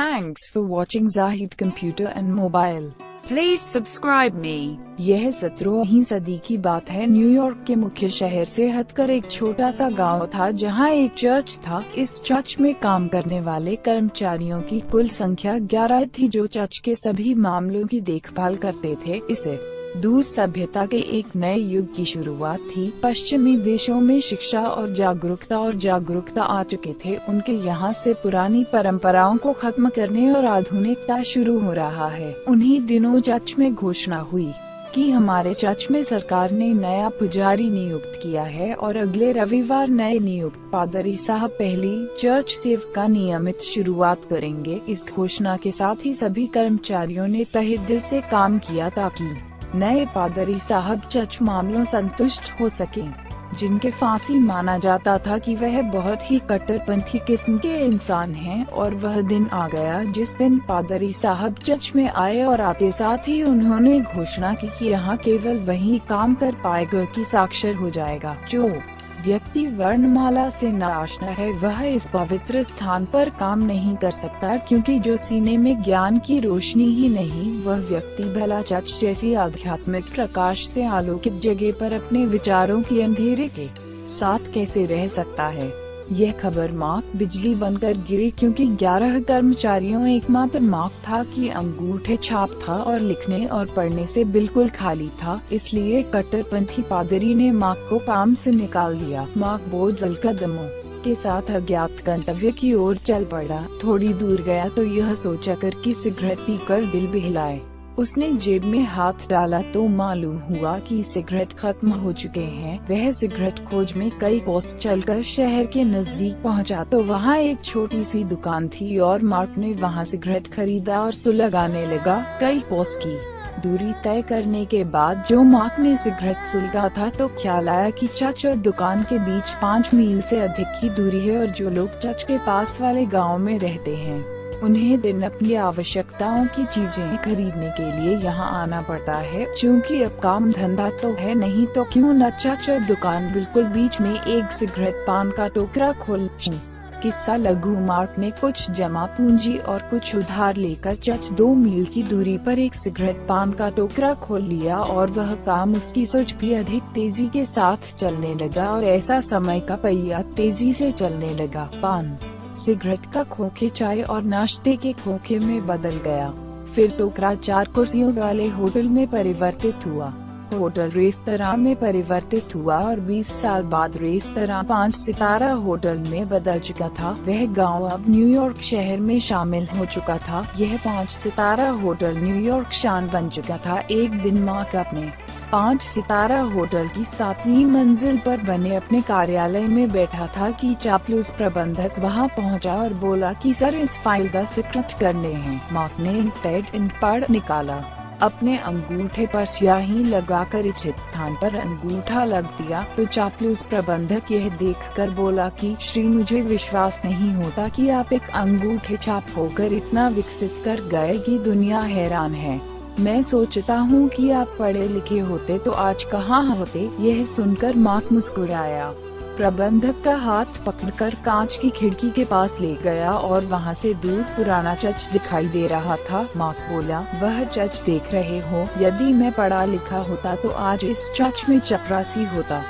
Thanks for watching Zahid Computer and Mobile. Please subscribe me. यह 17वीं सदी की बात है। न्यूयॉर्क के मुख्य शहर से हटकर एक छोटा सा गांव था जहां एक चर्च था। इस चर्च में काम करने वाले कर्मचारियों की कुल संख्या 11 थी जो चर्च के सभी मामलों की देखभाल करते थे। इसे दूर सभ्यता के एक नए युग की शुरुआत थी। पश्चिमी देशों में शिक्षा और जागरूकता आ चुके थे। उनके यहाँ से पुरानी परंपराओं को खत्म करने और आधुनिकता शुरू हो रहा है। उन्हीं दिनों चर्च में घोषणा हुई कि हमारे चर्च में सरकार ने नया पुजारी नियुक्त किया है और अगले रविवार नए नियुक्त पादरी साहब पहली चर्च सेवा का नियमित शुरुआत करेंगे। इस घोषणा के साथ ही सभी कर्मचारियों ने तहे दिल से काम किया ताकि नए पादरी साहब चर्च मामलों संतुष्ट हो सके, जिनके फांसी माना जाता था कि वह बहुत ही कट्टरपंथी किस्म के इंसान हैं। और वह दिन आ गया जिस दिन पादरी साहब चर्च में आए और आते साथ ही उन्होंने घोषणा की कि यहाँ केवल वही काम कर पाएगा कि साक्षर हो जाएगा। जो व्यक्ति वर्णमाला से नाआशना है वह इस पवित्र स्थान पर काम नहीं कर सकता, क्योंकि जो सीने में ज्ञान की रोशनी ही नहीं, वह व्यक्ति भला चर्च जैसी आध्यात्मिक प्रकाश से आलोकित जगह पर अपने विचारों की अंधेरे के साथ कैसे रह सकता है। यह खबर मार्क बिजली बनकर गिरी, क्योंकि 11 कर्मचारियों एकमात्र मार्क था कि अंगूठे छाप था और लिखने और पढ़ने से बिल्कुल खाली था। इसलिए कट्टरपंथी पादरी ने मार्क को काम से निकाल दिया। मार्क बोझल कदमों के साथ अज्ञात गंतव्य की ओर चल पड़ा। थोड़ी दूर गया तो यह सोचकर कि सिगरेट पीकर दिल बहलाए। उसने जेब में हाथ डाला तो मालूम हुआ कि सिगरेट खत्म हो चुके हैं। वह सिगरेट खोज में कई कोस चलकर शहर के नजदीक पहुंचा तो वहां एक छोटी सी दुकान थी और मार्क ने वहां सिगरेट खरीदा और सुलगाने लगा। कई कोस की दूरी तय करने के बाद जो मार्क ने सिगरेट सुलगा था तो ख्याल आया कि चर्च और दुकान के बीच 5 मील से अधिक की दूरी है और जो लोग चर्च के पास वाले गाँव में रहते हैं उन्हें दिन अपनी आवश्यकताओं की चीजें खरीदने के लिए यहाँ आना पड़ता है। चूँकि अब काम धंधा तो है नहीं तो क्यों न चर्च और दुकान बिल्कुल बीच में एक सिगरेट पान का टोकरा खोल। किस्सा लघु मार्क ने कुछ जमा पूंजी और कुछ उधार लेकर चर्च 2 मील की दूरी पर एक सिगरेट पान का टोकरा खोल लिया और वह काम उसकी सोच भी अधिक तेजी के साथ चलने लगा और ऐसा समय का पहिया तेजी से चलने लगा। पान सिगरेट का खोखे चाय और नाश्ते के खोखे में बदल गया। फिर टोकरा 4 कुर्सियों वाले होटल में परिवर्तित हुआ, होटल रेस्तरां में परिवर्तित हुआ और 20 साल बाद रेस्तरां 5 सितारा होटल में बदल चुका था। वह गांव अब न्यूयॉर्क शहर में शामिल हो चुका था। यह 5 सितारा होटल न्यूयॉर्क शान बन चुका था। एक दिन मार्क अपने 5 सितारा होटल की 7वीं मंजिल पर बने अपने कार्यालय में बैठा था कि चापलूस प्रबंधक वहां पहुंचा और बोला कि सर इस फाइल का सिक्रेट करने हैं। मार्क ने पैड पढ़ निकाला, अपने अंगूठे पर स्याही लगाकर इच्छित स्थान पर अंगूठा लग दिया तो चापलूस प्रबंधक यह देखकर बोला कि श्री मुझे विश्वास नहीं होता कि आप एक अंगूठे छाप होकर इतना विकसित कर गए कि दुनिया हैरान है। मैं सोचता हूँ कि आप पढ़े लिखे होते तो आज कहाँ होते। यह सुनकर मार्क मुस्कुराया। प्रबंधक का हाथ पकड़कर कांच की खिड़की के पास ले गया और वहाँ से दूर पुराना चर्च दिखाई दे रहा था। मार्क बोला, वह चर्च देख रहे हो? यदि मैं पढ़ा लिखा होता तो आज इस चर्च में चपरासी होता।